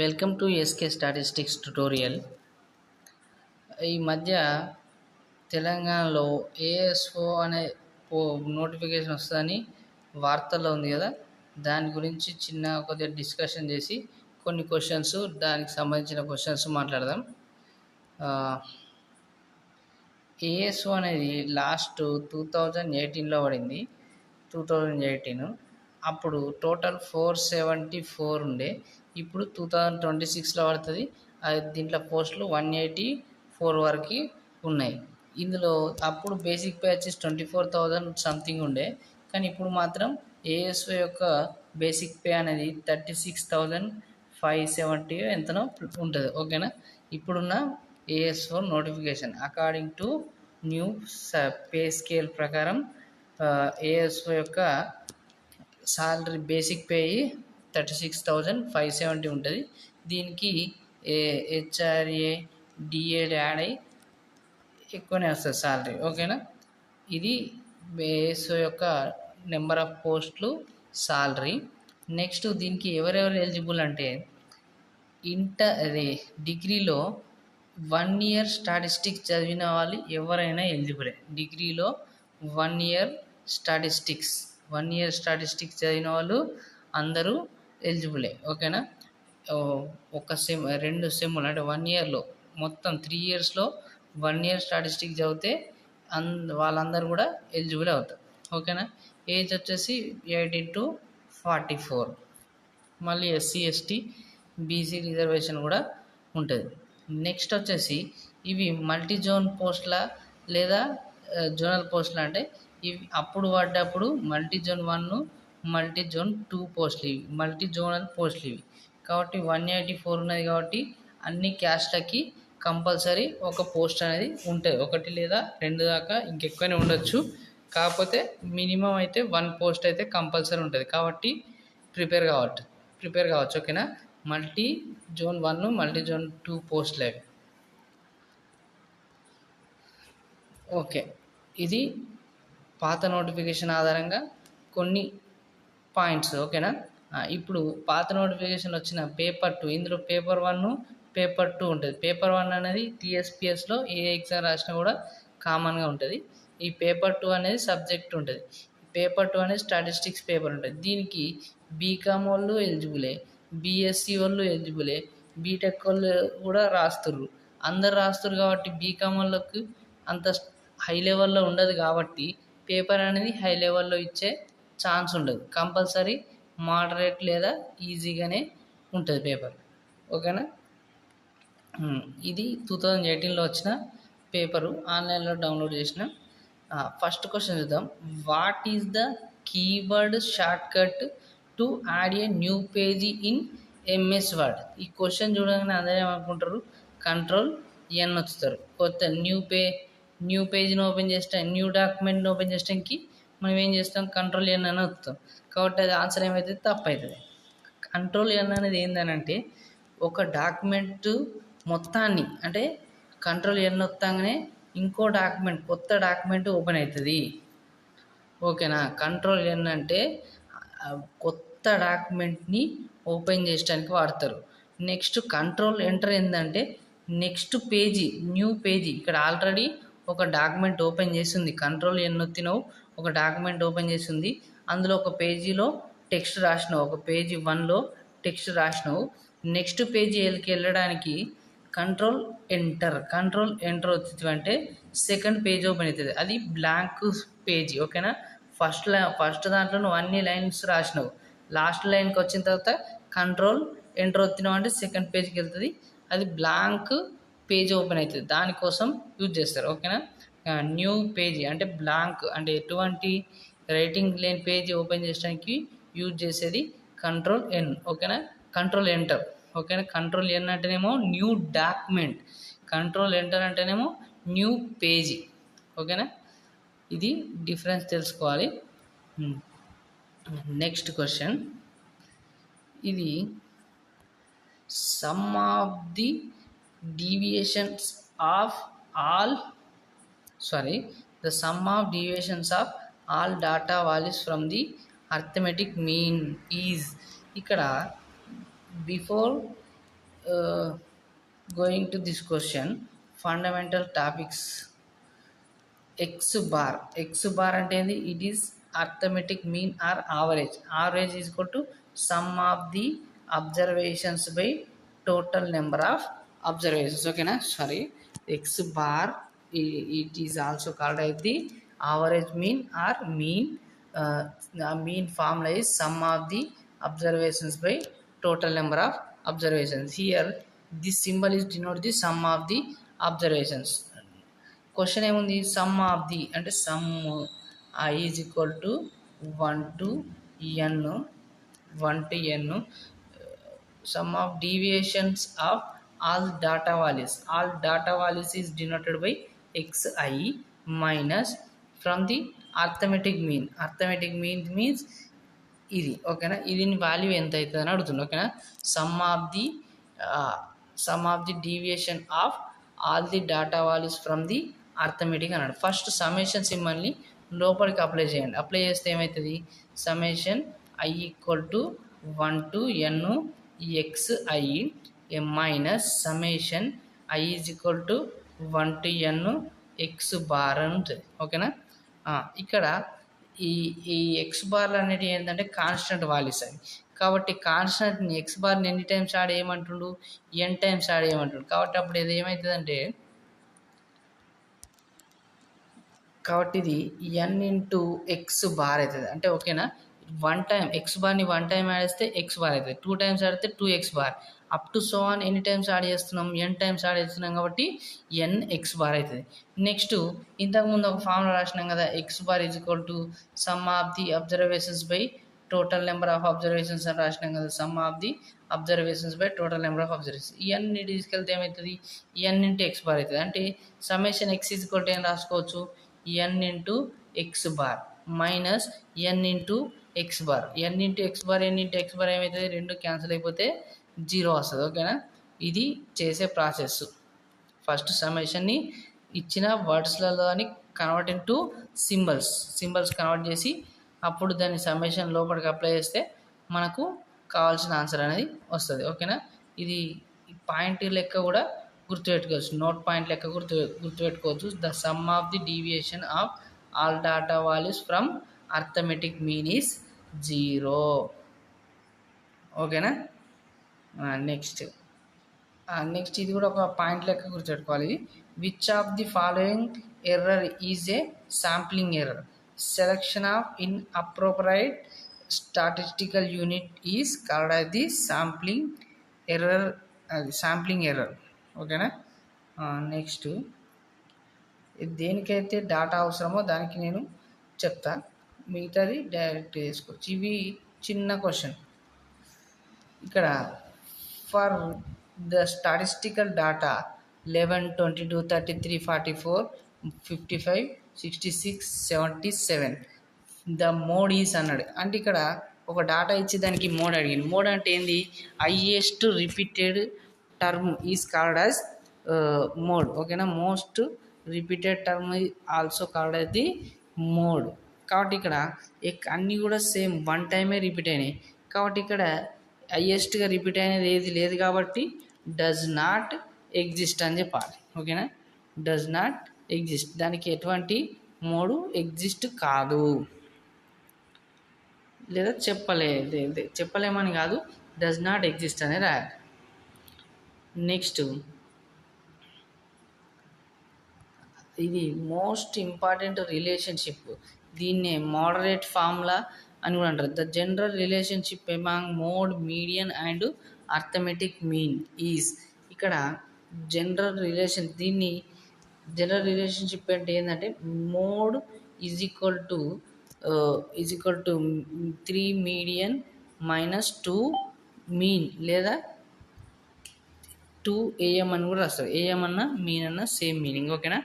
Welcome to SK statistics tutorial. ఈ మధ్య తెలంగాణలో ఏఎస్ఓ అనే నోటిఫికేషన్ వస్తుందని వార్తల్లో ఉంది కదా. దాని గురించి కొద్దిగా డిస్కషన్ చేసి కొన్ని క్వశ్చన్స్, దానికి సంబంధించిన క్వశ్చన్స్ మాట్లాడదాం. ఏఎస్ఓ అనేది లాస్ట్ 2018లో పడింది. 2018 అప్పుడు టోటల్ 474 ఉండే. ఇప్పుడు 2026లో పడుతుంది. దీంట్లో పోస్టులు 184 వరకు ఉన్నాయి. ఇందులో అప్పుడు బేసిక్ పే వచ్చేసి 24,000 సంథింగ్ ఉండే, కానీ ఇప్పుడు మాత్రం ఏఎస్ఓ యొక్క బేసిక్ పే అనేది 36,570 ఎంతనో ఉంటుంది. ఓకేనా. ఇప్పుడున్న ASO notification according to new pay scale ప్రకారం ఏఎస్ఓ యొక్క సాలరీ బేసిక్ పే 36,570 ఉంటుంది. దీనికి హెచ్ఆర్ఏ డిఏలు యాడ్ అయ్యి ఎక్కువనే వస్తుంది సాలరీ. ఓకేనా. ఇది ఏఎస్ఓ యొక్క నెంబర్ ఆఫ్ పోస్టులు, సాలరీ. నెక్స్ట్ దీనికి ఎవరెవరు ఎలిజిబుల్ అంటే డిగ్రీలో 1 year స్టాటిస్టిక్స్ చదివిన వాళ్ళు ఎవరైనా ఎలిజిబులే. డిగ్రీలో 1 year స్టాటిస్టిక్స్ చదివిన వాళ్ళు అందరూ ఎలిజిబులే. ఓకేనా. ఒక సెమ్, 2 సెమ్ములు అంటే 1 yearలో మొత్తం 3 yearsలో 1 year స్టాటిస్టిక్స్ చదివితే వాళ్ళందరూ కూడా ఎలిజిబుల్ అవుతారు. ఓకేనా. ఏజ్ వచ్చేసి 18 to 44. మళ్ళీ ఎస్సీ ఎస్టీ బీసీ రిజర్వేషన్ కూడా ఉంటుంది. నెక్స్ట్ వచ్చేసి ఇవి మల్టీ జోన్ పోస్టుల లేదా జోనల్ పోస్టులు. అంటే ఇవి అప్పుడు పడ్డప్పుడు మల్టీ జోన్ 1, మల్టీ జోన్ 2 పోస్టులు, ఇవి మల్టీ జోనల్ పోస్టులు. ఇవి కాబట్టి 184 ఉన్నది కాబట్టి అన్ని క్యాస్ట్లకి కంపల్సరీ ఒక పోస్ట్ అనేది ఉంటుంది. 1 లేదా 2 దాకా ఇంకెక్కువనే ఉండొచ్చు. కాకపోతే మినిమం అయితే 1 పోస్ట్ అయితే కంపల్సరీ ఉంటుంది. కాబట్టి ప్రిపేర్ కావచ్చు. ఓకేనా. మల్టీ జోన్ 1, మల్టీ జోన్ 2 పోస్టులు అవి. ఓకే. ఇది పాత నోటిఫికేషన్ ఆధారంగా కొన్ని పాయింట్స్. ఓకేనా. ఇప్పుడు పాత నోటిఫికేషన్ వచ్చిన పేపర్ 2, ఇందులో పేపర్ 1, పేపర్ 2 ఉంటుంది. పేపర్ 1 అనేది టీఎస్పిఎస్లో ఏ ఎగ్జామ్ రాసినా కూడా కామన్గా ఉంటుంది. ఈ పేపర్ 2 అనేది సబ్జెక్ట్ ఉంటుంది. పేపర్ 2 అనేది స్టాటిస్టిక్స్ పేపర్ ఉంటుంది. దీనికి బీకామ్ వాళ్ళు ఎలిజిబులే, బీఎస్సీ వాళ్ళు ఎలిజిబులే, బీటెక్ వాళ్ళు కూడా రాస్తుర్రు. అందరు రాస్తుర్రు కాబట్టి బీకామ్ వాళ్ళకు అంత హై లెవెల్లో ఉండదు. కాబట్టి పేపర్ అనేది హై లెవెల్లో ఇచ్చే ఛాన్స్ ఉండదు. కంపల్సరీ మోడరేట్ లేదా ఈజీగానే ఉంటుంది పేపర్. ఓకేనా. ఇది 2018లో వచ్చిన పేపరు, ఆన్లైన్లో డౌన్లోడ్ చేసిన. ఫస్ట్ క్వశ్చన్ చూద్దాం. What is the keyword short cut to add a new page in MS word? ఈ క్వశ్చన్ చూడగానే అందరూ ఏమనుకుంటారు, Ctrl+N వచ్చుతారు. కొత్త న్యూ పేజీని ఓపెన్ చేస్తే, న్యూ డాక్యుమెంట్ని ఓపెన్ చేయడానికి మనం ఏం చేస్తాం, Ctrl+N అని వస్తాం. కాబట్టి అది ఆన్సర్ ఏమవుతుంది, తప్పు అవుతుంది. Ctrl+N అనేది ఏంటంటే ఒక డాక్యుమెంట్ మొత్తాన్ని, అంటే Ctrl+N వస్తాగానే ఇంకో డాక్యుమెంట్, కొత్త డాక్యుమెంట్ ఓపెన్ అవుతుంది. ఓకేనా. Ctrl+N అంటే కొత్త డాక్యుమెంట్ని ఓపెన్ చేయడానికి వాడతారు. నెక్స్ట్ Ctrl+Enter ఏంటంటే నెక్స్ట్ పేజీ, న్యూ పేజీ. ఇక్కడ ఆల్రెడీ ఒక డాక్యుమెంట్ ఓపెన్ చేసింది, Ctrl+N నొత్తినావు, ఒక డాక్యుమెంట్ ఓపెన్ చేసింది. అందులో ఒక పేజీలో టెక్స్ట్ రాసినావు, ఒక పేజీ 1లో టెక్స్ట్ రాసినావు. నెక్స్ట్ పేజీకి వెళ్ళడానికి Ctrl+Enter వచ్చింది అంటే సెకండ్ పేజ్ ఓపెన్ అవుతుంది. అది బ్లాంక్ పేజీ. ఓకేనా. ఫస్ట్ దాంట్లో నువ్వు అన్ని లైన్స్ రాసినావు, లాస్ట్ లైన్కి వచ్చిన తర్వాత Ctrl+Enter వచ్చినావు అంటే సెకండ్ పేజ్కి వెళ్తుంది. అది బ్లాంక్ పేజ్ ఓపెన్ అవుతుంది. దానికోసం యూజ్ చేస్తారు. ఓకేనా. న్యూ పేజీ అంటే బ్లాంక్, అంటే ఎటువంటి రైటింగ్ లేని పేజీ ఓపెన్ చేయడానికి యూజ్ చేసేది Ctrl+N. ఓకేనా. Ctrl+Enter. ఓకేనా. Ctrl+N అంటేనేమో న్యూ డాక్యుమెంట్, Ctrl+Enter అంటేనేమో న్యూ పేజీ. ఓకేనా. ఇది డిఫరెన్స్ తెలుసుకోవాలి. Next question. ఇది sum of the deviations of all data values from the arithmetic mean is. ఇక్కడ before uh, going to this question, fundamental topics. X bar అంటే ఏంది? It is arithmetic mean or average is equal to sum of the observations by total number of observations. ఓకేనా, sorry, X bar it is also called as the average mean or mean formula is sum of the observations by total number of observations. Here this symbol is denote the sum of the observations. Question ఏముంది? Some of the అంటే some I is equal to 1 to n some of deviations of all data values is denoted by xi minus from the arithmetic mean means ఇది. ఓకేనా, ఇది value ఎంత అవుతుంది అని అడుగుతుంది. ఓకేనా, some of the deviation of all the data values from the arithmetic అన్నాడు. First summation సింబల్ని లోపలికి అప్లై చేయండి. అప్లై చేస్తే ఏమవుతుంది? Summation I equal to 1 to n xi minus summation I is equal to 1 to n x bar అని ఉంటుంది. ఓకేనా, ఇక్కడ ఈ ఎక్స్ బార్లు అనేవి ఏంటంటే కాన్స్టెంట్ వాల్యూస్ అవి. కాబట్టి కాన్స్టెంట్ని ఎక్స్ బార్ని ఎన్ని టైమ్స్ యాడ్ చేయమంటుండు? n టైమ్స్ యాడ్ చేయమంటుండు. కాబట్టి అప్పుడు ఇది ఏమవుతుందంటే, కాబట్టి ఇది n ఇంటూ ఎక్స్ బార్ అవుతుంది. అంటే ఓకేనా, ఎక్స్ బార్ని 1 టైం యాడ్ చేస్తే ఎక్స్ బార్ అవుతుంది, 2 టైమ్స్ ఆడితే 2x bar, up to so on ఎన్ని టైమ్స్ యాడ్ చేస్తున్నాం? n టైమ్స్ యాడ్ చేస్తున్నాం కాబట్టి n ఎక్స్ బార్ అవుతుంది. నెక్స్ట్ ఇంతకుముందు ఒక ఫార్ములా రాసినాం కదా, X bar is equal to sum of the observations by total number of observations అని రాసినాం కదా. Some of the observations by total number of observations. ఇవన్నీ తీసుకెళ్తే ఏమవుతుంది? n ఇంటూ ఎక్స్ బార్ అవుతుంది. అంటే summation X is equal to ఏం రాసుకోవచ్చు? n into X bar minus n into X bar. n into X bar ఏమవుతుంది? రెండు cancel అయిపోతే 0 వస్తుంది. ఓకేనా, ఇది చేసే ప్రాసెస్. ఫస్ట్ సమ్మేషన్ని ఇచ్చిన వర్డ్స్లలో అని కన్వర్ట్ ఇంటూ సింబల్స్ కన్వర్ట్ చేసి అప్పుడు దాన్ని సమ్మేషన్ లోపలికి అప్లై చేస్తే మనకు కావాల్సిన ఆన్సర్ అనేది వస్తుంది. ఓకేనా, ఇది పాయింట్ లెక్క కూడా గుర్తుపెట్టుకోవచ్చు, నోట్ పాయింట్ లెక్క గుర్తుపెట్టుకోవచ్చు. The sum of the deviation of all data values from arithmetic mean is 0. ఓకేనా, నెక్స్ట్ ఇది కూడా ఒక పాయింట్ లెక్క గుర్తుపెట్టుకోవాలి. Which of the following error is a sampling error? Selection of inappropriate statistical unit is called as the sampling error. ఓకేనా, next దేనికైతే data అవసరమో దానికి నేను చెప్తా, మిగతాది డైరెక్ట్ చేసుకోవచ్చు. ఇవి చిన్న క్వశ్చన్. ఇక్కడ for the statistical data 11, 22, 33, 44, 55, 66, 77 the mode is అన్నాడు. అంటే ఇక్కడ ఒక డాటా ఇచ్చి దానికి మోడ్ అడిగింది. మోడ్ అంటే ఏంది? Highest repeated term is called as mode. ఓకేనా, most repeated term also called as the mode. కాబట్టి ఇక్కడ అన్నీ కూడా సేమ్ 1 టైమే రిపీట్ అయినాయి. కాబట్టి ఇక్కడ హైయెస్ట్గా రిపీట్ అయినది ఏది లేదు కాబట్టి డస్ నాట్ ఎగ్జిస్ట్ అని చెప్పాలి. ఓకేనా, డస్ నాట్ ఎగ్జిస్ట్, దానికి ఎటువంటి మోడు ఎగ్జిస్ట్ కాదు, లేదా చెప్పలేమని కాదు, డస్ నాట్ ఎగ్జిస్ట్ అని రాయాలి. నెక్స్ట్ ఇది మోస్ట్ ఇంపార్టెంట్ రిలేషన్షిప్, దీన్నే మోడరేట్ ఫార్ములా అని కూడా అంటారు. The general relationship among mode, median and arithmetic mean is. ఇక్కడ జనరల్ రిలేషన్షిప్ అంటే ఏంటంటే mode is equal to 3 median minus 2 mean, లేదా 2 AM అని కూడా రాస్తారు. AM అన్న మీన్ అన్న సేమ్ మీనింగ్. ఓకేనా,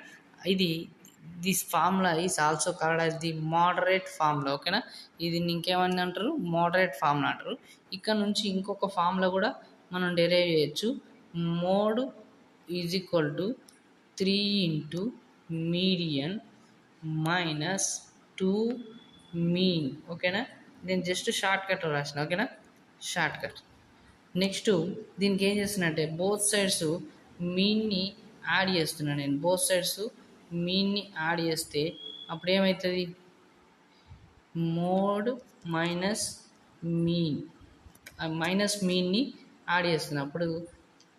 this formula is also called as the moderate formula. ఓకేనా, ఇది ఇంకేమని అంటారు? మోడరేట్ ఫార్ములా అంటారు. ఇక్కడ నుంచి ఇంకొక ఫార్ములా కూడా మనం డెరైవ్ చేయొచ్చు. Mode is equal to 3 into median minus 2 mean. ఓకేనా, నేను జస్ట్ షార్ట్ కట్ రాసిన. ఓకేనా, షార్ట్ కట్. నెక్స్ట్ దీనికి ఏం చేస్తున్నట్టే బోత్ సైడ్స్ మీన్ని యాడ్ చేస్తున్నాను నేను. బోత్ సైడ్స్ మీన్ని యాడ్ చేస్తే అప్పుడు ఏమవుతుంది, మోడ్ మైనస్ మీన్, మైనస్ మీన్ని యాడ్ చేస్తున్నాను. అప్పుడు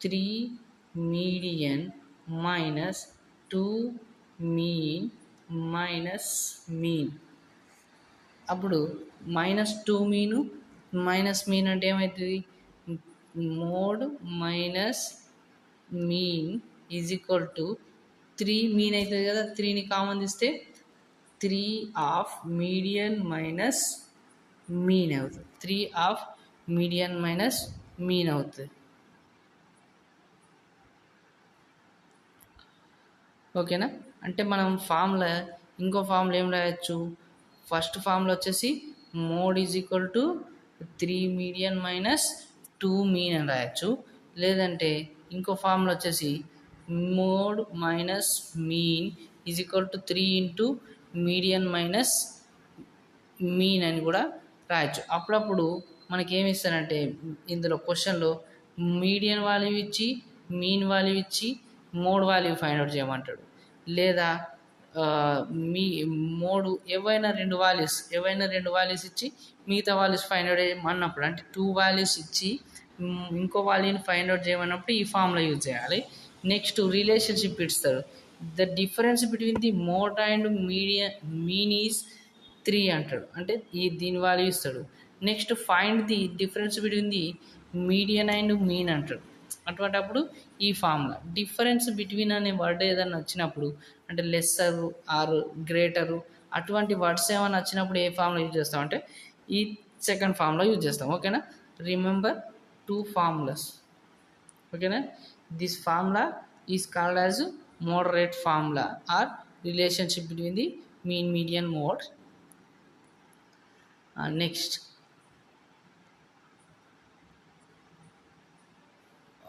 3 median minus 2 mean minus mean. అప్పుడు మైనస్ మీన్ అంటే ఏమవుతుంది, mode minus mean is equal to 3 mean అవుతుంది కదా, 3ని కామన్ తీస్తే 3 ఆఫ్ మీడియన్ మైనస్ మీన్ అవుతుంది. 3 ఆఫ్ మీడియన్ మైనస్ మీన్ అవుతుంది. ఓకేనా. అంటే మనం ఫార్ములా ఇంకో ఫార్ములా ఏం రాయొచ్చు, ఫస్ట్ ఫార్ములా వచ్చేసి mode is equal to 3 median minus 2 mean అని రాయొచ్చు. లేదంటే ఇంకో ఫార్ములా వచ్చేసి mode minus mean is equal to 3 into median minus mean అని కూడా రాయొచ్చు. అప్పుడప్పుడు మనకి ఏమి ఇస్తారంటే ఇందులో క్వశ్చన్లో మీడియన్ వాల్యూ ఇచ్చి మీన్ వాల్యూ ఇచ్చి మోడ్ వాల్యూ ఫైండ్ అవుట్ చేయమంటాడు. లేదా మీ మోడు ఏవైనా రెండు వాల్యూస్ ఇచ్చి మిగతా వాల్యూస్ ఫైండ్ అవుట్ చేయమన్నప్పుడు, అంటే 2 వాల్యూస్ ఇచ్చి ఇంకో వాల్యూని ఫైండ్ అవుట్ చేయమన్నప్పుడు ఈ ఫార్ములా యూజ్ చేయాలి. నెక్స్ట్ రిలేషన్షిప్ ఇస్తాడు. The difference between the mode and mean is 3 అంటాడు, అంటే దీని వాల్యూ ఇస్తాడు. Next find the difference between the median and mean అంటాడు. అటువంటప్పుడు ఈ ఫార్ములా డిఫరెన్స్ బిట్వీన్ అనే వర్డ్ ఏదైనా వచ్చినప్పుడు, అంటే లెస్సరు ఆర్ గ్రేటరు అటువంటి వర్డ్స్ ఏమైనా వచ్చినప్పుడు ఏ ఫార్ములా యూజ్ చేస్తాం అంటే ఈ సెకండ్ ఫార్ములా యూజ్ చేస్తాం. ఓకేనా. Remember 2 formulas. ఓకేనా. This formula is called as moderate formula or relationship between the mean median mode. Next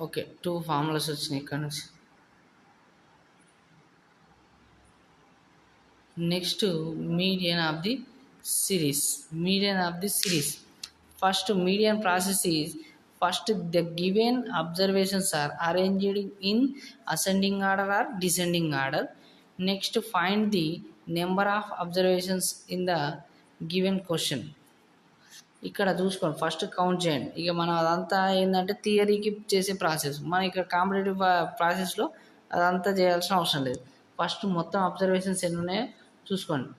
okay 2 formulas వచ్చినాయి ఇక్కడ నుంచి. Next median of the series. First median process is first the given observations are arranged in ascending order or descending order. Next find the number of observations in the given question. ఇక్కడ చూసుకోండి, first count చేయండి. ఇక మనం అదంతా ఏంటంటే థియరీకి చేసే process, మన ఇక్కడ కాంపిటేటివ్ ప్రాసెస్లో అదంతా చేయాల్సిన అవసరం లేదు. ఫస్ట్ మొత్తం అబ్జర్వేషన్స్ ఎన్ని ఉన్నాయో చూసుకోండి.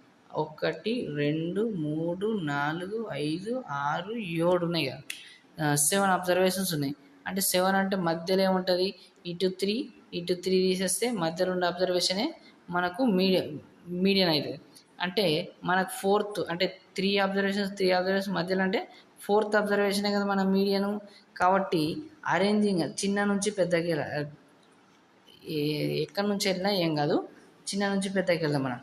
1 2 3 4 5 6 7 ఉన్నాయి కదా, 7 అబ్జర్వేషన్స్ ఉన్నాయి. అంటే 7 అంటే మధ్యలో ఏముంటుంది, ఇటు 3 తీసేస్తే మధ్యలో ఉండే అబ్జర్వేషనే మనకు మీడియన్ అవుతుంది. అంటే మనకు ఫోర్త్, అంటే 3 అబ్జర్వేషన్స్ మధ్యలో అంటే 4th అబ్జర్వేషనే కదా మన మీడియను. కాబట్టి అరేంజింగ్ చిన్న నుంచి పెద్దకి ఎక్కడి నుంచి వెళ్ళినా ఏం కాదు, చిన్న నుంచి పెద్దకి వెళ్దాం మనం.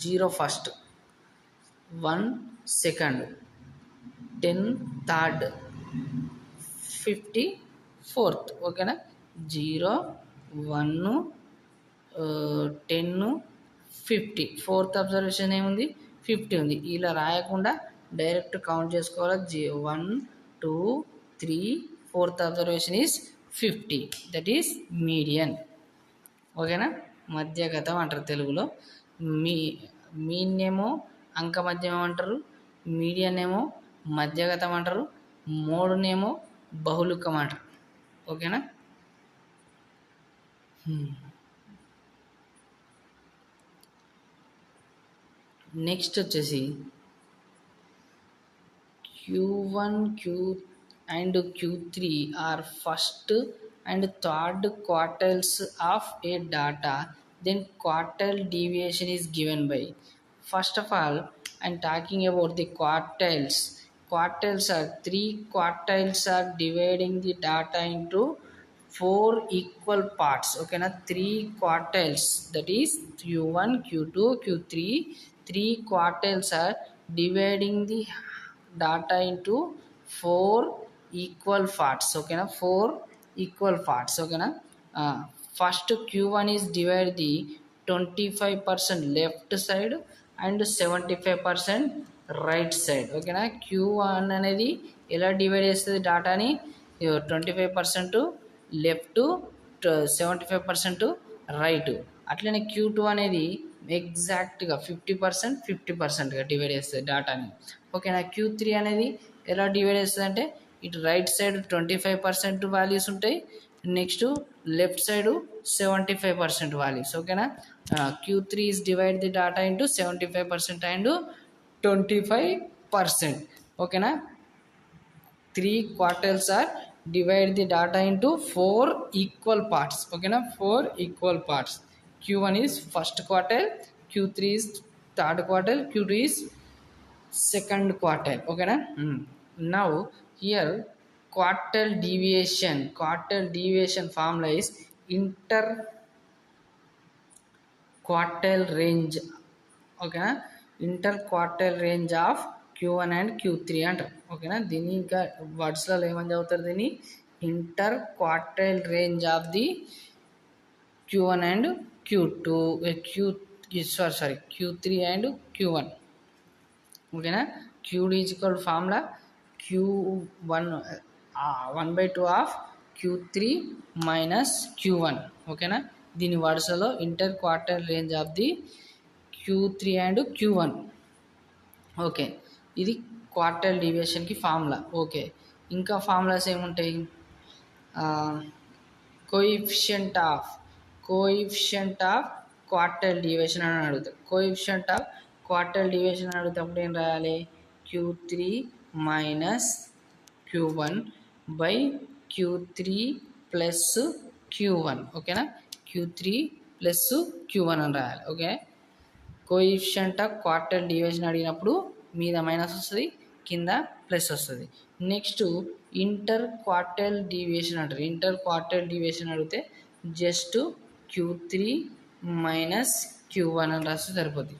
0 ఫస్ట్, 1 సెకండ్, 10 థర్డ్, 50 ఫోర్త్. ఓకేనా. 0 1 10 50. 4th అబ్జర్వేషన్ ఏముంది, 50 ఉంది. ఇలా రాయకుండా డైరెక్ట్ కౌంట్ చేసుకోవాలి. 1 2 3 4th observation is 50. That is median. ఓకేనా. మధ్యగతం అంటారు తెలుగులో. మీన్ ఏమో అంక మధ్యం అంటారు, మీడియన్ ఏమో మధ్యగతం అంటారు, మోడునేమో బహుళకం అంటారు. ఓకేనా. నెక్స్ట్ వచ్చేసి Q1 and Q3 are first and third quartiles of a data, then quartile deviation is given by. First of all, I'm talking about the quartiles. Quartiles are 3 quartiles are dividing the data into 4 equal parts. Okay, now 3 quartiles, that is Q1, Q2, Q3. 3 quartiles are dividing the data into 4 equal parts. Okay, now 4 equal parts. Okay, now first Q1 is divided the 25% left side and 75% right side. ఓకేనా. Q1 అనేది ఎలా divide చేస్తుంది డేటాని? 25% left, 75% right. అట్లనే Q2 అనేది ఎగ్జాక్ట్గా 50% 50%గా divide చేస్తుంది డేటాని. ఓకేనా. Q3 అనేది ఎలా డివైడ్ చేస్తుంది అంటే ఇటు రైట్ సైడ్ 25% వాల్యూస్ ఉంటాయి, నెక్స్ట్ లెఫ్ట్ సైడ్ 75% వాల్యూస్. ఓకేనా. Q3 is divide the data into 75% and 25%. ఓకేనా. 3 quartiles are divide the data into 4 equal parts. ఓకేనా, 4 equal parts. Q1 is first quartile, Q3 is third quartile, Q2 is second quartile. ఓకేనా. Now here quartile deviation formula is inter quartile range. ఓకేనా. Inter quartile range of Q1 and Q3 అంటారు. ఓకేనా. దీన్ని ఇంకా వర్డ్స్లో ఏమని చదువుతారు, దీన్ని inter quartile range of the Q1 and Q2 Q3 and Q1. ఓకేనా. Q is equal formula Q1 1/2 of Q3 minus Q1. ఓకేనా. దీని వరుసలో inter quartile range of the Q3 and Q1. Okay, ఇది క్వార్టైల్ డీవియేషన్కి ఫార్ములా. ఓకే, ఇంకా formulas ఏముంటాయి? Coefficient of quartile deviation అని అడుగుతారు. Coefficient of quartile deviation అడుగుతాప్పుడు ఏం రాయాలి? Q3 minus Q1 by Q3 plus Q1. ఓకేనా. Q3 ప్లస్ Q1 అని రాయాలి. Okay. Coefficient of quartile deviation అడిగినప్పుడు మీద మైనస్ వస్తుంది, కింద ప్లస్ వస్తుంది. నెక్స్ట్ ఇంటర్ క్వార్టైల్ డీవియేషన్ అంటారు. ఇంటర్ క్వార్టైల్ డీవియేషన్ అడిగితే జస్ట్ Q3 మైనస్ Q1 అని రాస్తే సరిపోద్ది.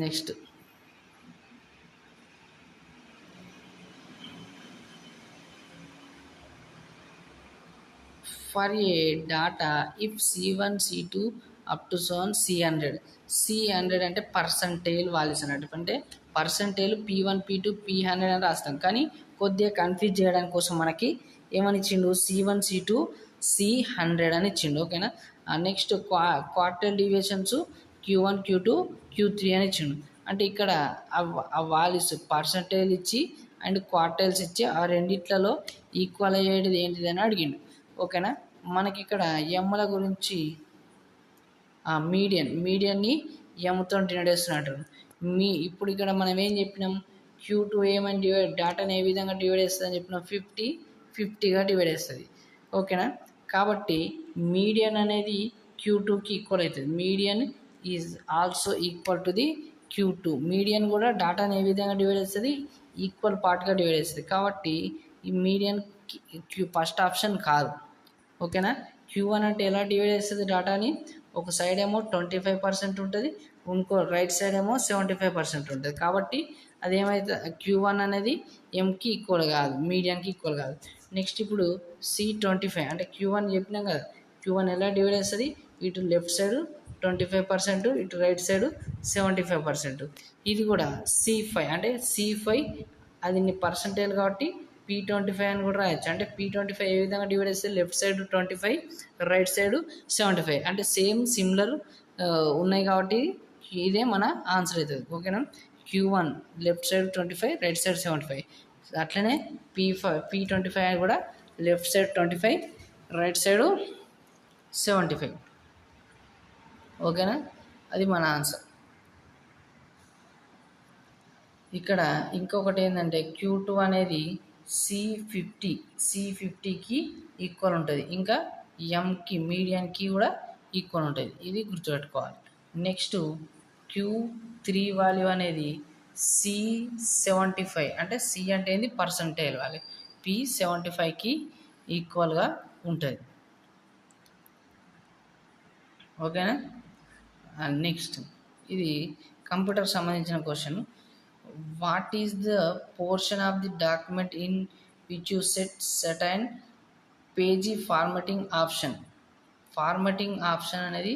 Next for a data if C1 C2 up to so on C100 అంటే పర్సంటేజ్ వాల్యూస్ అన్నట్టు. అంటే పర్సంటేజ్ P1 P2 P100 అని రాస్తాం, కానీ కొద్దిగా కన్ఫ్యూజ్ చేయడానికి కోసం మనకి ఏమని ఇచ్చిండు? C1 C2 C100 అని ఇచ్చిండు. ఓకేనా. Next quartile deviations Q1 Q2 Q3 అని ఇచ్చిండు. అంటే ఇక్కడ ఆ వాల్యూస్ పర్సంటేజ్ ఇచ్చి అండ్ క్వార్టైల్స్ ఇచ్చి ఆ రెండిట్లలో ఈక్వల్ అయ్యేది ఏంటిదని అడిగిండు. ఓకేనా. మనకి ఇక్కడ ఎమ్ల గురించి మీడియన్ని ఎమ్తో డివైడ్ చేస్తున్నట్టు. ఇప్పుడు ఇక్కడ మనం ఏం చెప్పినాం? Q2 ఏమని డేటాని ఏ విధంగా డివైడ్ చేస్తుంది అని చెప్పినాం? 50-50గా డివైడ్ చేస్తుంది. ఓకేనా. కాబట్టి మీడియన్ అనేది Q2కి ఈక్వల్ అవుతుంది. Median is also equal to the Q2. Median కూడా డేటాని ఏ విధంగా డివైడ్ చేస్తుంది? ఈక్వల్ పార్ట్గా డివైడ్ చేస్తుంది. కాబట్టి ఈ మీడియన్ ఫస్ట్ ఆప్షన్ కాదు. ఓకేనా. Q1 అంటే ఎలా డివైడ్ చేస్తుంది డేటాని? ఒక సైడ్ ఏమో 25% ఉంటుంది, ఇంకో రైట్ సైడ్ ఏమో 75% ఉంటుంది. కాబట్టి అదేమైతే Q1 అనేది ఎంకి ఈక్వల్ కాదు, మీడియానికి ఈక్వల్ కాదు. నెక్స్ట్ ఇప్పుడు C25 అంటే Q1 చెప్పినాం కదా, Q1 ఎలా డివైడ్ చేస్తుంది? ఇటు లెఫ్ట్ సైడ్ 25%, ఇటు రైట్ సైడ్ 75%. ఇది కూడా C5 అంటే C5 అది పర్సంటేజ్ కాబట్టి P25 అని కూడా రాయొచ్చు. అంటే P25 ఏ విధంగా డివైడ్ చేస్తే లెఫ్ట్ సైడ్ 25, రైట్ సైడ్ 75 అంటే సిమిలర్ ఉన్నాయి కాబట్టి ఇదే మన ఆన్సర్ అవుతుంది. ఓకేనా. Q1 left side 25, right side 75. అట్లనే P25 కూడా లెఫ్ట్ సైడ్ 25, రైట్ సైడ్ 75. ఓకేనా. అది మన ఆన్సర్. ఇక్కడ ఇంకొకటి ఏంటంటే Q2 అనేది C50కి ఈక్వల్ ఉంటుంది, ఇంకా ఎంకి మీడియన్కి కూడా ఈక్వల్ ఉంటుంది. ఇది గుర్తుపెట్టుకోవాలి. నెక్స్ట్ Q3 వాల్యూ అనేది C75 అంటే C అంటే ఏంది? Percentage value. P75కి ఈక్వల్గా ఉంటుంది. ఓకేనా. నెక్స్ట్ ఇది కంప్యూటర్ సంబంధించిన question. What is the portion of the document in which you set certain page formatting option అనేది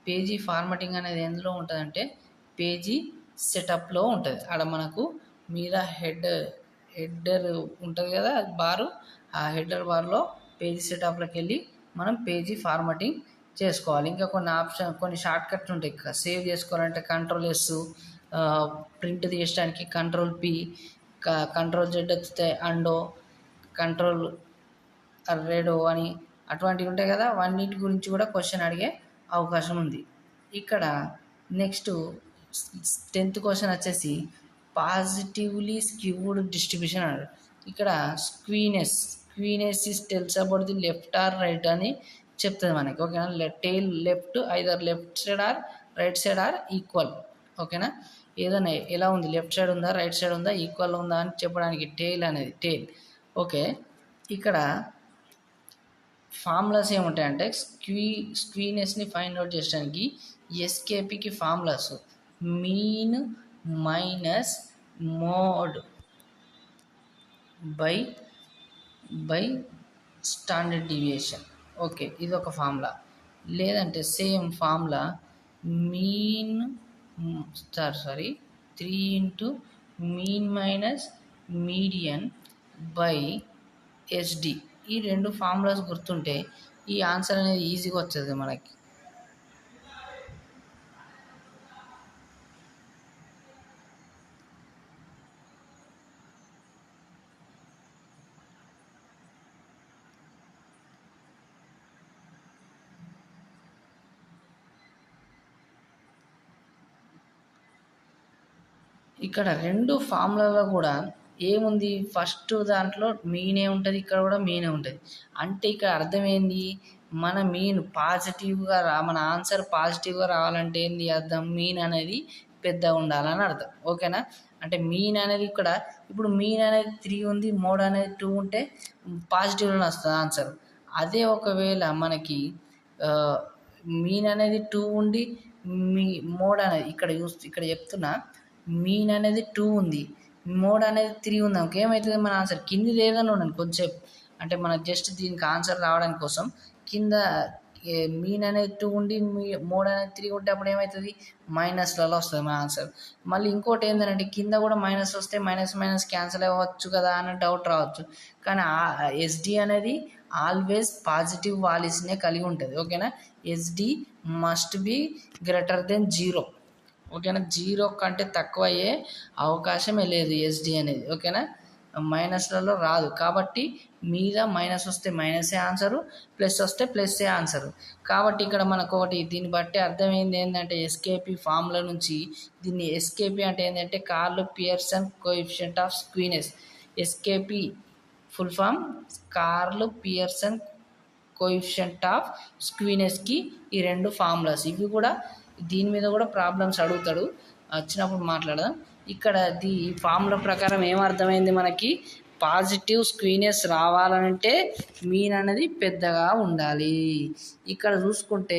పేజీ ఫార్మాటింగ్ అనేది ఎందులో ఉంటుందంటే పేజీ సెటప్లో ఉంటుంది. ఆడ మనకు మీద హెడర్ ఉంటుంది కదా బారు, ఆ హెడర్ బార్లో పేజీ సెటప్లోకి వెళ్ళి మనం పేజీ ఫార్మాటింగ్ చేసుకోవాలి. ఇంకా కొన్ని షార్ట్ కట్స్ ఉంటాయి. సేవ్ చేసుకోవాలంటే Ctrl+S, ప్రింట్ తీయడానికి Ctrl+P, Ctrl+Z వస్తే అండో, కంట్రోల్ రెడో అని అటువంటివి ఉంటాయి కదా. అవన్నిటి గురించి కూడా క్వశ్చన్ అడిగే అవకాశం ఉంది. ఇక్కడ నెక్స్ట్ 10th క్వశ్చన్ వచ్చేసి పాజిటివ్లీ స్క్యూడ్ డిస్ట్రిబ్యూషన్ అన్నాడు. ఇక్కడ skewness is tells about the left or right అని చెప్తుంది మనకి. ఓకేనా. Tail left, either left side or right side or equal. ఓకేనా. ఏదైనా ఎలా ఉంది, లెఫ్ట్ సైడ్ ఉందా రైట్ సైడ్ ఉందా ఈక్వల్ ఉందా అని చెప్పడానికి టెయిల్. ఓకే. ఇక్కడ ఫార్ములాస్ ఏముంటాయంటే స్క్వీనెస్ని ఫైండ్ అవుట్ చేయడానికి ఎస్కేపీకి formulas mean minus mode by standard deviation. Okay, ఇది ఒక ఫార్ములా. లేదంటే same formula mean 3 into mean minus median by SD. ఈ రెండు ఫార్ములాస్ గుర్తుంటే ఈ ఆన్సర్ అనేది ఈజీగా వచ్చేది మనకి. ఇక్కడ రెండు ఫార్ములాలో కూడా ఏముంది, ఫస్ట్ దాంట్లో మీనే ఉంటుంది, ఇక్కడ కూడా మీనే ఉంటుంది. అంటే ఇక్కడ అర్థమైంది, మన మీన్ పాజిటివ్గా మన ఆన్సర్ పాజిటివ్గా రావాలంటే ఏంది అర్థం, మీన్ అనేది పెద్దగా ఉండాలని అర్థం. ఓకేనా. అంటే మీన్ అనేది ఇక్కడ ఇప్పుడు మీన్ అనేది 3 ఉంది, మోడ్ అనేది 2 ఉంటే పాజిటివ్లోనే వస్తుంది ఆన్సర్. అదే ఒకవేళ మనకి మీన్ అనేది 2 ఉండి మోడ్ అనేది ఇక్కడ చెప్తున్నా మీన్ అనేది 2 ఉంది, మోడ్ అనేది 3 ఉంది అనుకో, ఏమవుతుంది మన ఆన్సర్ కింది లేదని ఉండండి కొంచెంసేపు. అంటే మనకు జస్ట్ దీనికి ఆన్సర్ రావడానికి కోసం కింద మీన్ అనేది 2 ఉండి మోడ్ అనేది 3 ఉంటే అప్పుడు ఏమవుతుంది మైనస్లలో వస్తుంది మన ఆన్సర్. మళ్ళీ ఇంకోటి ఏంటంటే కింద కూడా మైనస్ వస్తే మైనస్ క్యాన్సిల్ అవ్వచ్చు కదా అని డౌట్ రావచ్చు. కానీ ఎస్డి అనేది ఆల్వేస్ పాజిటివ్ వాల్యూస్నే కలిగి ఉంటుంది. ఓకేనా. SD must be greater than 0. ఓకేనా. 0 కంటే తక్కువ అయ్యే అవకాశమే లేదు ఎస్డి అనేది. ఓకేనా. మైనస్లలో రాదు కాబట్టి మీద మైనస్ వస్తే మైనసే ఆన్సరు, ప్లస్ వస్తే ప్లస్సే ఆన్సరు. కాబట్టి ఇక్కడ మనకు ఒకటి దీన్ని బట్టి అర్థమైంది ఏంటంటే ఎస్కేపీ ఫార్ములా నుంచి దీన్ని ఎస్కేపీ అంటే ఏంటంటే Karl Pearson coefficient of skewness. SKP full form Karl Pearson coefficient of స్క్వీనెస్కి ఈ రెండు ఫార్ములాస్. ఇవి కూడా దీని మీద కూడా ప్రాబ్లమ్స్ అడుగుతాడు, వచ్చినప్పుడు మాట్లాడదాం. ఇక్కడ ఫార్ములా ప్రకారం ఏమర్థమైంది మనకి, పాజిటివ్ స్క్వీనెస్ రావాలంటే మీన్ అనేది పెద్దగా ఉండాలి. ఇక్కడ చూసుకుంటే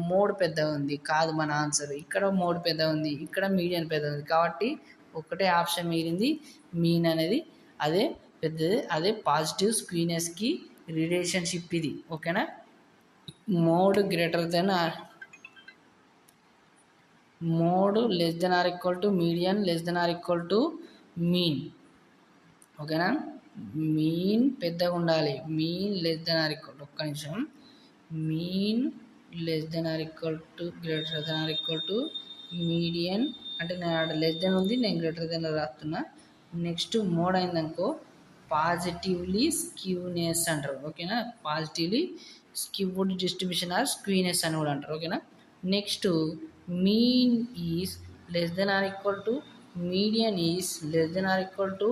మోడ్ పెద్దగా ఉంది, కాదు మన ఆన్సర్. ఇక్కడ మోడ్ పెద్దగా ఉంది, ఇక్కడ మీడియన్ పెద్దగా ఉంది. కాబట్టి ఒకటే ఆప్షన్ మిగిలింది, మీన్ అనేది అదే పెద్దది. అదే పాజిటివ్ స్క్వీనెస్కి రిలేషన్షిప్ ఇది. ఓకేనా. Mode less than or equal to median less than or equal to mean. ఓకేనా. మీన్ పెద్దగా ఉండాలి, mean less than or equal to, ఒక్క నిమిషం, mean less than or equal to greater than or equal to median. అంటే నేను less than ఉంది, నేను greater than రాస్తున్నా. నెక్స్ట్ మోడ్ అయిందనుకో పాజిటివ్లీ స్క్యూనెస్ అంటారు. ఓకేనా. Positively skewed distribution or skewness అని కూడా అంటారు. ఓకేనా. Next mean is less than or equal to median is less than or equal to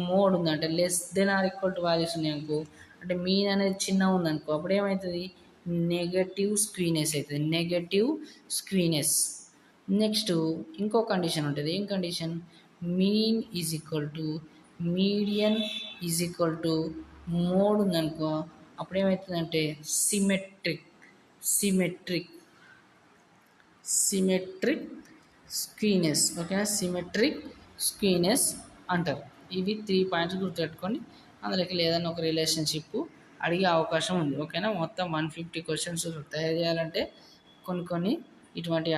mode ఉంది. అంటే less than or equal to values ఉన్నాయి అనుకో, అంటే మీన్ అనేది చిన్నగా ఉందనుకో, అప్పుడు ఏమవుతుంది నెగటివ్ స్క్వీనెస్ అవుతుంది, నెగటివ్ స్క్వీనెస్. నెక్స్ట్ ఇంకో కండిషన్ ఉంటుంది. ఏం condition, mean is equal to median is equal to mode ఉందనుకో, అప్పుడు ఏమవుతుందంటే సిమెట్రిక్ స్క్వీనెస్. ఓకేనా. సిమెట్రిక్ స్క్వీనెస్ అంటారు. ఇవి 3 పాయింట్స్ గుర్తుపెట్టుకోండి. అందులోకి లేదన్నా ఒక రిలేషన్షిప్ అడిగే అవకాశం ఉంది. ఓకేనా. మొత్తం 150 క్వశ్చన్స్ తయారు చేయాలంటే కొన్ని ఇటువంటి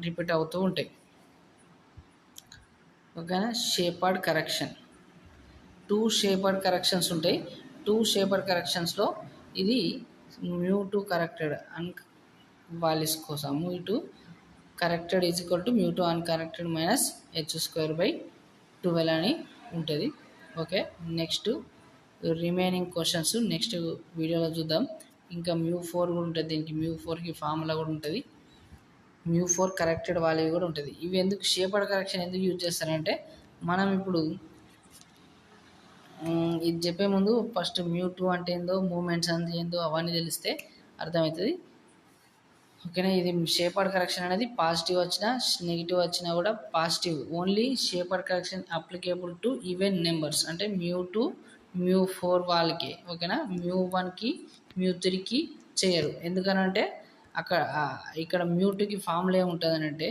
రిపీట్ అవుతూ ఉంటాయి. ఓకేనా. షేపర్డ్ కరెక్షన్, 2 షేపర్డ్ కరెక్షన్స్ ఉంటాయి. 2 షేపర్డ్ కరెక్షన్స్లో ఇది μ2 కరెక్టెడ్ వాల్యూస్ కోసం μ2 corrected is equal to μ2 uncorrected minus h² అని ఉంటుంది. Okay, next remaining questions next వీడియోలో చూద్దాం. ఇంకా μ4 కూడా ఉంటుంది, దీనికి μ4కి ఫార్ములా కూడా ఉంటుంది, μ4 కరెక్టెడ్ వాల్యూ కూడా ఉంటుంది. ఇవి ఎందుకు షేపర్డ్ కరెక్షన్ ఎందుకు యూజ్ చేస్తారంటే, మనం ఇప్పుడు ఇది చెప్పే ముందు ఫస్ట్ μ2 అంటే ఏందో, మూమెంట్స్ అంటే ఏందో అవన్నీ తెలిస్తే అర్థమవుతుంది. ఓకేనా. ఇది షేపర్డ్ కరెక్షన్ అనేది పాజిటివ్ వచ్చినా నెగిటివ్ వచ్చినా కూడా positive, only Sheppard correction applicable to even numbers, అంటే μ2 μ4 వాళ్ళకి. ఓకేనా. μ1కి μ3కి చేయరు. ఎందుకనంటే ఇక్కడ μ2కి ఫార్ములా ఏముంటుంది అంటే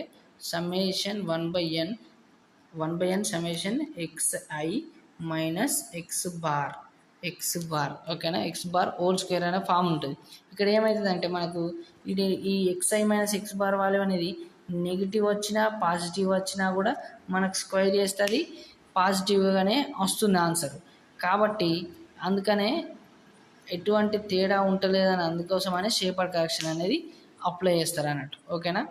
summation 1/n summation xi minus x bar. ఓకేనా. x బార్ హోల్ స్క్వేర్ అనే ఫామ్ ఉంటుంది. ఇక్కడ ఏమవుతుంది అంటే మనకు ఈ xi minus x bar value అనేది నెగిటివ్ వచ్చినా పాజిటివ్ వచ్చినా కూడా మనకు స్క్వేర్ చేస్తుంది, పాజిటివ్గానే వస్తుంది ఆన్సర్. కాబట్టి అందుకనే ఎటువంటి తేడా ఉంటలేదని అందుకోసమనే షేపర్డ్ కరెక్షన్ అనేది అప్లై చేస్తారు అన్నట్టు. ఓకేనా.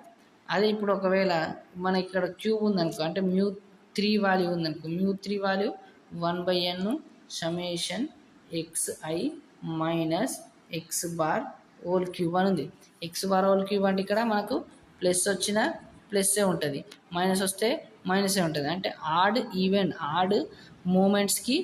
అదే ఇప్పుడు ఒకవేళ మన ఇక్కడ క్యూబ్ ఉందనుకో, అంటే μ3 వాల్యూ ఉందనుకో, μ3 value 1/n summation xi minus x bar whole cube అని ఉంది. x బార్ హోల్ క్యూబ్ అంటే ఇక్కడ మనకు ప్లస్ వచ్చినా ప్లస్సే ఉంటుంది, మైనస్ వస్తే మైనసే ఉంటుంది. అంటే ఆడ్ మూమెంట్స్కి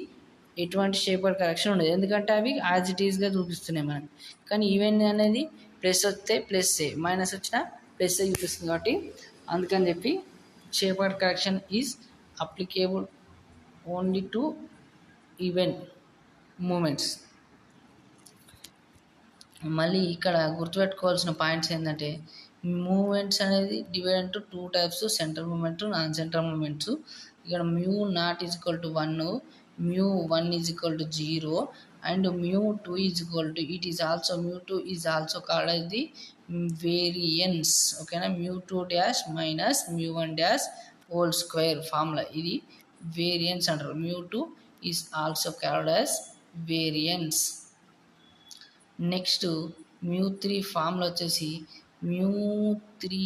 ఎటువంటి షేపర్డ్ కరెక్షన్ ఉండదు, ఎందుకంటే అవి యాజ్ ఇట్ ఈస్గా చూపిస్తున్నాయి మనకి. కానీ ఈవెన్ అనేది ప్లస్ వస్తే ప్లస్సే, మైనస్ వచ్చినా ప్లస్సే చూపిస్తుంది. కాబట్టి అందుకని చెప్పి Sheppard correction is applicable only to even moments. మళ్ళీ ఇక్కడ గుర్తుపెట్టుకోవాల్సిన పాయింట్స్ ఏంటంటే, మూమెంట్స్ అనేది divide into 2 types, central moment, non central moments. ఇక్కడ μ0 is equal to 1, μ1 is equal to 0 and μ2 is equal to μ2 is also called as the variance. ఓకేనా. μ2 dash minus μ1 dash whole square formula, ఇది variance అంటారు. μ2 is also called as variance. Next μ3 formula వచ్చేసి μ3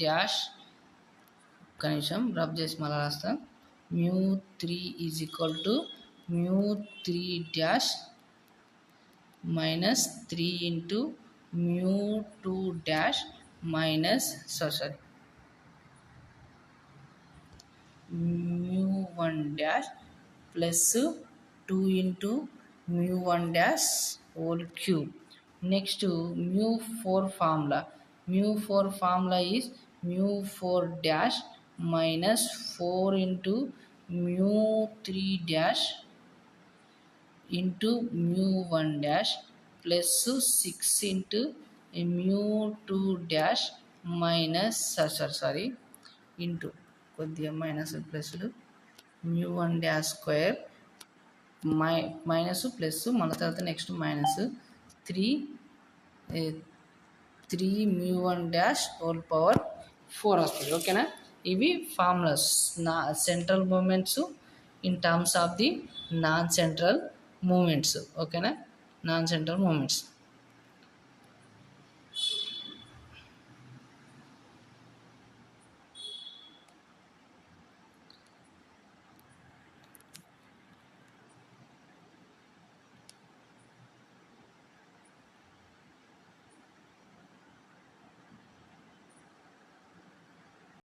dash, ఒక్క నిమిషం rub చేసి మళ్ళీ రాస్తాం. μ3 is equal to μ3 dash minus 3 into μ2 dash minus μ1 dash plus 2 into μ1 dash whole cube. Next μ4 formula is μ4 dash minus 4 into μ3 dash into μ1 dash plus 6 into μ2 dash minus into కొద్దిగా minus plus μ1 dash square minus plus మళ్ళీ తర్వాత next minus 3 μ1 dash whole power 4 వస్తుంది. ఓకేనా. ఇవి formulas central moments in terms of the non central moments. ఓకేనా. Non central moments.